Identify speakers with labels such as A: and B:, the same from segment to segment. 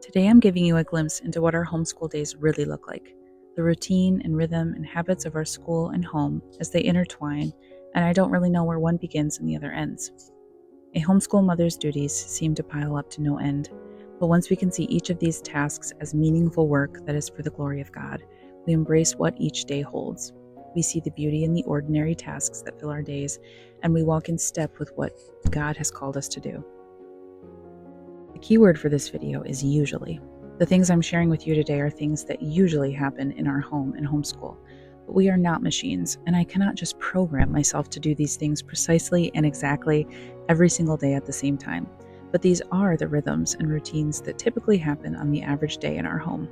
A: Today I'm giving you a glimpse into what our homeschool days really look like, the routine and rhythm and habits of our school and home as they intertwine, and I don't really know where one begins and the other ends. A homeschool mother's duties seem to pile up to no end, but once we can see each of these tasks as meaningful work that is for the glory of God, we embrace what each day holds. We see the beauty in the ordinary tasks that fill our days, and we walk in step with what God has called us to do. The key word for this video is usually. The things I'm sharing with you today are things that usually happen in our home and homeschool. But we are not machines, and I cannot just program myself to do these things precisely and exactly every single day at the same time. But these are the rhythms and routines that typically happen on the average day in our home.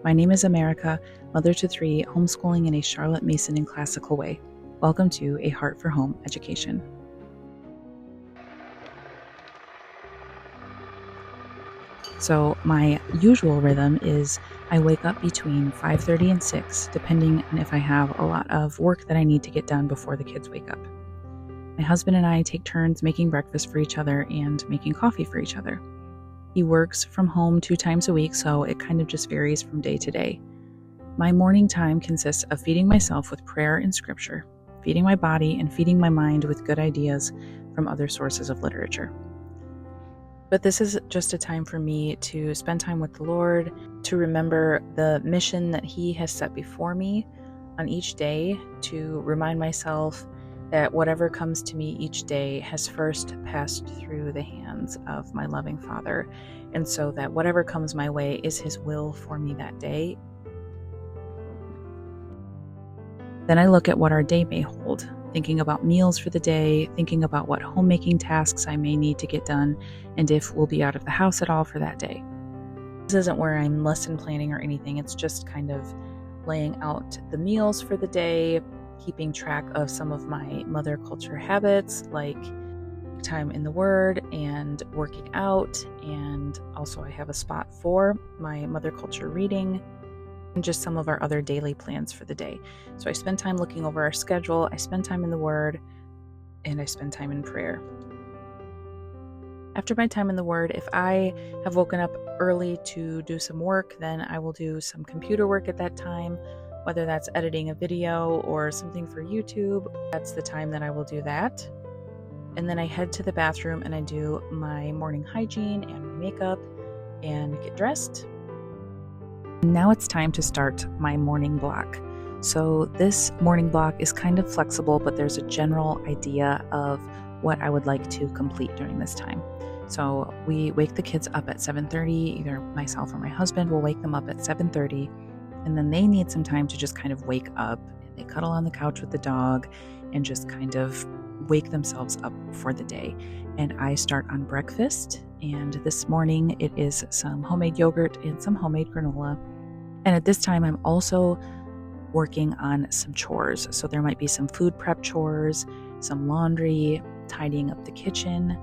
A: My name is America, mother to 3, homeschooling in a Charlotte Mason and classical way. Welcome to A Heart for Home Education. So my usual rhythm is I wake up between 5:30 and 6, depending on if I have a lot of work that I need to get done before the kids wake up. My husband and I take turns making breakfast for each other and making coffee for each other. He works from home 2 times a week, so it kind of just varies from day to day. My morning time consists of feeding myself with prayer and scripture, feeding my body, and feeding my mind with good ideas from other sources of literature. But this is just a time for me to spend time with the Lord, to remember the mission that He has set before me on each day, to remind myself that whatever comes to me each day has first passed through the hands of my loving Father, and so that whatever comes my way is His will for me that day. Then I look at what our day may hold, thinking about meals for the day, thinking about what homemaking tasks I may need to get done, and if we'll be out of the house at all for that day. This isn't where I'm lesson planning or anything, it's just kind of laying out the meals for the day, keeping track of some of my mother culture habits, like time in the Word and working out, and also I have a spot for my mother culture reading, and just some of our other daily plans for the day. So I spend time looking over our schedule, I spend time in the Word, and I spend time in prayer. After my time in the Word, if I have woken up early to do some work, then I will do some computer work at that time, whether that's editing a video or something for YouTube. That's the time that I will do that. And then I head to the bathroom and I do my morning hygiene and my makeup and get dressed. Now it's time to start my morning block. So this morning block is kind of flexible, but there's a general idea of what I would like to complete during this time. So we wake the kids up at 7:30, either myself or my husband will wake them up at 7:30, and then they need some time to just kind of wake up. They cuddle on the couch with the dog and just kind of wake themselves up for the day. And I start on breakfast, and this morning it is some homemade yogurt and some homemade granola. And at this time I'm also working on some chores. So there might be some food prep chores, some laundry, tidying up the kitchen.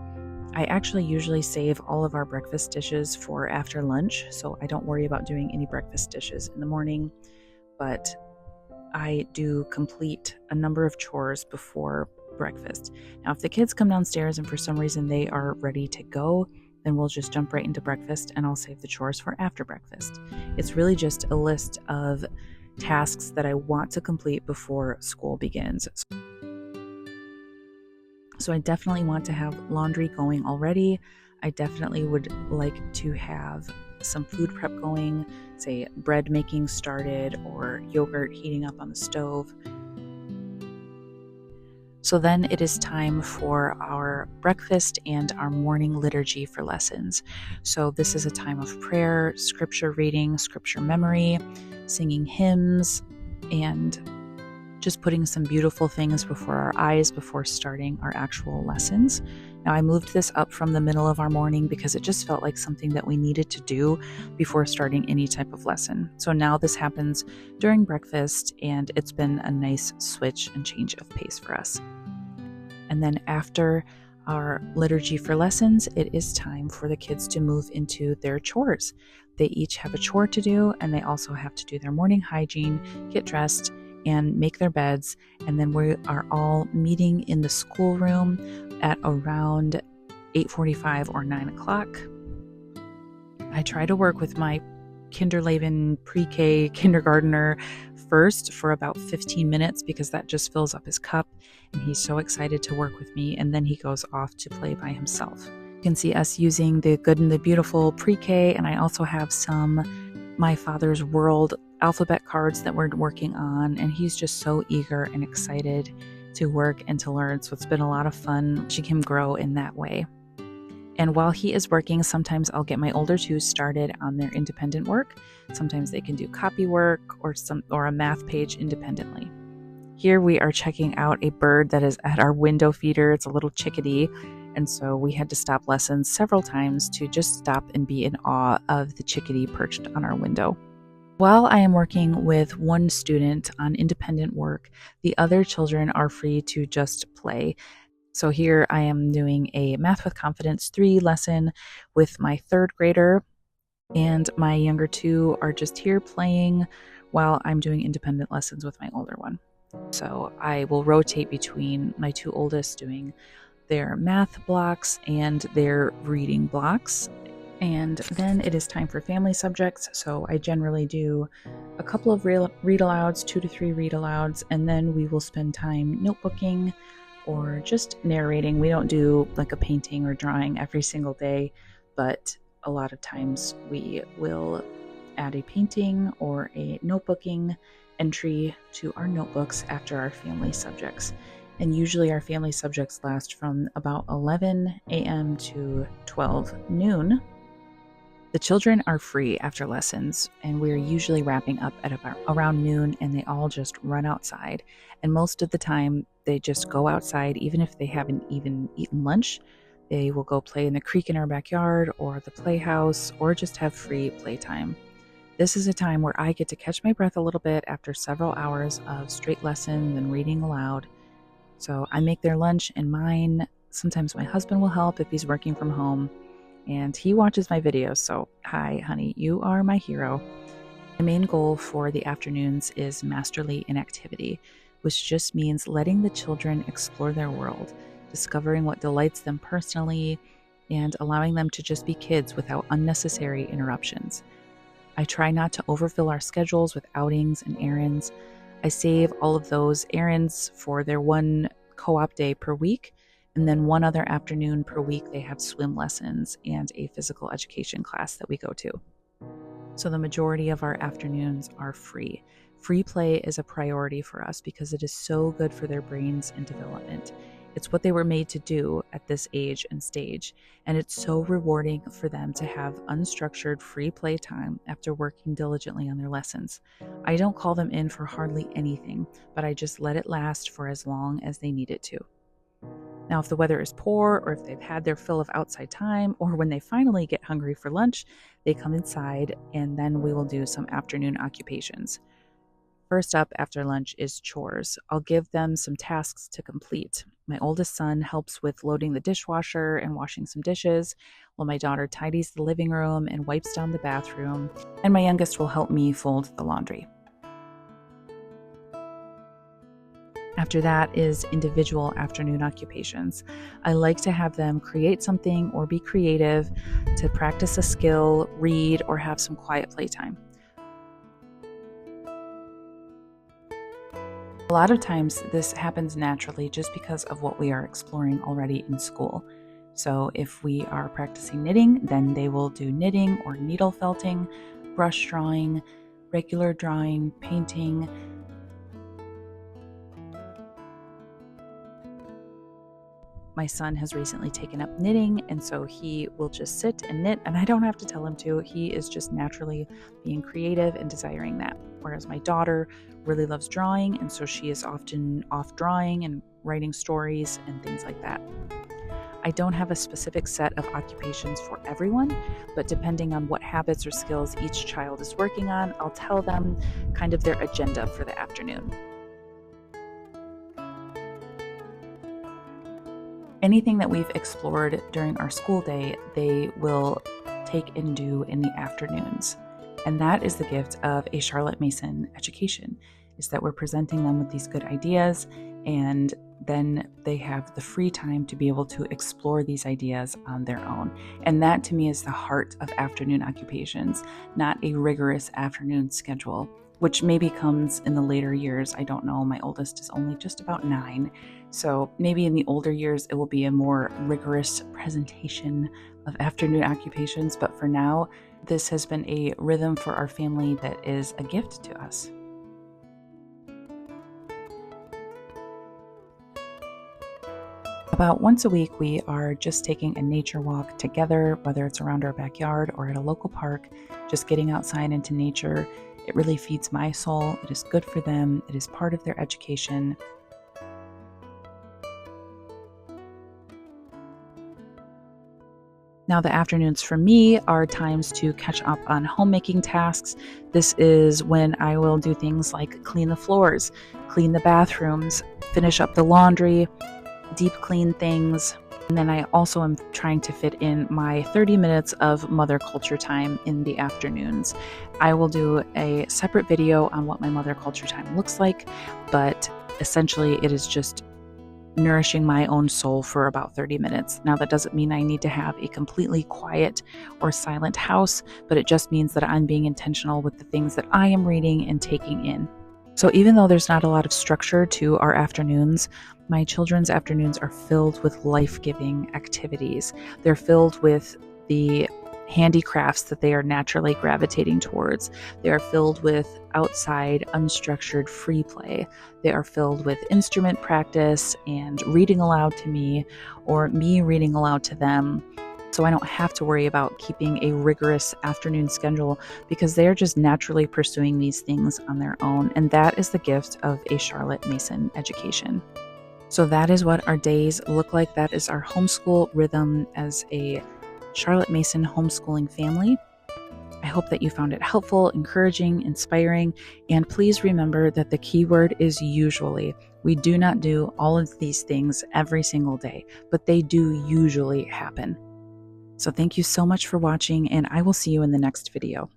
A: I actually usually save all of our breakfast dishes for after lunch, so I don't worry about doing any breakfast dishes in the morning, but I do complete a number of chores before breakfast. Now, if the kids come downstairs and for some reason they are ready to go, then we'll just jump right into breakfast and I'll save the chores for after breakfast. It's really just a list of tasks that I want to complete before school begins. So I definitely want to have laundry going already. I definitely would like to have some food prep going, say bread making started or yogurt heating up on the stove. So then it is time for our breakfast and our morning liturgy for lessons. So this is a time of prayer, scripture reading, scripture memory, singing hymns, and just putting some beautiful things before our eyes before starting our actual lessons. Now, I moved this up from the middle of our morning because it just felt like something that we needed to do before starting any type of lesson. So now this happens during breakfast, and it's been a nice switch and change of pace for us. And then after our liturgy for lessons, it is time for the kids to move into their chores. They each have a chore to do, and they also have to do their morning hygiene, get dressed, and make their beds, and then we are all meeting in the schoolroom at around 8:45 or 9 o'clock. I try to work with my Kinderleben pre-K kindergartner first for about 15 minutes because that just fills up his cup and he's so excited to work with me, and then he goes off to play by himself. You can see us using the Good and the Beautiful pre-K, and I also have some My Father's World alphabet cards that we're working on, and he's just so eager and excited to work and to learn. So it's been a lot of fun watching him grow in that way. And while he is working, sometimes I'll get my older two started on their independent work. Sometimes they can do copy work or a math page independently. Here we are checking out a bird that is at our window feeder. It's a little chickadee. And so we had to stop lessons several times to just stop and be in awe of the chickadee perched on our window. While I am working with one student on independent work, the other children are free to just play. So here I am doing a Math with Confidence 3 lesson with my third grader, and my younger two are just here playing while I'm doing independent lessons with my older one. So I will rotate between my two oldest doing their math blocks and their reading blocks. And then it is time for family subjects. So I generally do a couple of read alouds, 2 to 3 read alouds, and then we will spend time notebooking or just narrating. We don't do like a painting or drawing every single day, but a lot of times we will add a painting or a notebooking entry to our notebooks after our family subjects. And usually our family subjects last from about 11 a.m. to 12 noon. The children are free after lessons, and we're usually wrapping up at about around noon, and they all just run outside. And most of the time, they just go outside, even if they haven't even eaten lunch. They will go play in the creek in our backyard or the playhouse or just have free playtime. This is a time where I get to catch my breath a little bit after several hours of straight lessons and reading aloud. So I make their lunch and mine. Sometimes my husband will help if he's working from home. And he watches my videos, so hi, honey, you are my hero. My main goal for the afternoons is masterly inactivity, which just means letting the children explore their world, discovering what delights them personally, and allowing them to just be kids without unnecessary interruptions. I try not to overfill our schedules with outings and errands. I save all of those errands for their one co-op day per week, and then one other afternoon per week they have swim lessons and a physical education class that we go to. So the majority of our afternoons are free. Free play is a priority for us because it is so good for their brains and development. It's what they were made to do at this age and stage, and it's so rewarding for them to have unstructured free play time after working diligently on their lessons. I don't call them in for hardly anything, but I just let it last for as long as they need it to. Now, if the weather is poor, or if they've had their fill of outside time, or when they finally get hungry for lunch, they come inside, and then we will do some afternoon occupations. First up after lunch is chores. I'll give them some tasks to complete. My oldest son helps with loading the dishwasher and washing some dishes, while my daughter tidies the living room and wipes down the bathroom, and my youngest will help me fold the laundry. After that is individual afternoon occupations. I like to have them create something or be creative, to practice a skill, read, or have some quiet playtime. A lot of times this happens naturally just because of what we are exploring already in school. So if we are practicing knitting, then they will do knitting or needle felting, brush drawing, regular drawing, painting. My son has recently taken up knitting, and so he will just sit and knit, and I don't have to tell him to. He is just naturally being creative and desiring that. Whereas my daughter really loves drawing, and so she is often off drawing and writing stories and things like that. I don't have a specific set of occupations for everyone, but depending on what habits or skills each child is working on, I'll tell them kind of their agenda for the afternoon. Anything that we've explored during our school day, they will take and do in the afternoons. And that is the gift of a Charlotte Mason education, is that we're presenting them with these good ideas and then they have the free time to be able to explore these ideas on their own. And that to me is the heart of afternoon occupations, not a rigorous afternoon schedule, which maybe comes in the later years. I don't know. My oldest is only just about 9. So maybe in the older years, it will be a more rigorous presentation of afternoon occupations. But for now, this has been a rhythm for our family that is a gift to us. About once a week, we are just taking a nature walk together, whether it's around our backyard or at a local park, just getting outside into nature. It really feeds my soul. It is good for them. It is part of their education. Now, the afternoons for me are times to catch up on homemaking tasks. This is when I will do things like clean the floors, clean the bathrooms, finish up the laundry, deep clean things. And then I also am trying to fit in my 30 minutes of mother culture time in the afternoons. I will do a separate video on what my mother culture time looks like, but essentially it is just nourishing my own soul for about 30 minutes. Now, that doesn't mean I need to have a completely quiet or silent house, but it just means that I'm being intentional with the things that I am reading and taking in. So even though there's not a lot of structure to our afternoons, my children's afternoons are filled with life-giving activities. They're filled with the handicrafts that they are naturally gravitating towards. They are filled with outside, unstructured free play. They are filled with instrument practice and reading aloud to me, or me reading aloud to them. So I don't have to worry about keeping a rigorous afternoon schedule because they are just naturally pursuing these things on their own. And that is the gift of a Charlotte Mason education. So that is what our days look like. That is our homeschool rhythm as a Charlotte Mason homeschooling family. I hope that you found it helpful, encouraging, inspiring, and please remember that the key word is usually. We do not do all of these things every single day, but they do usually happen. So thank you so much for watching, and I will see you in the next video.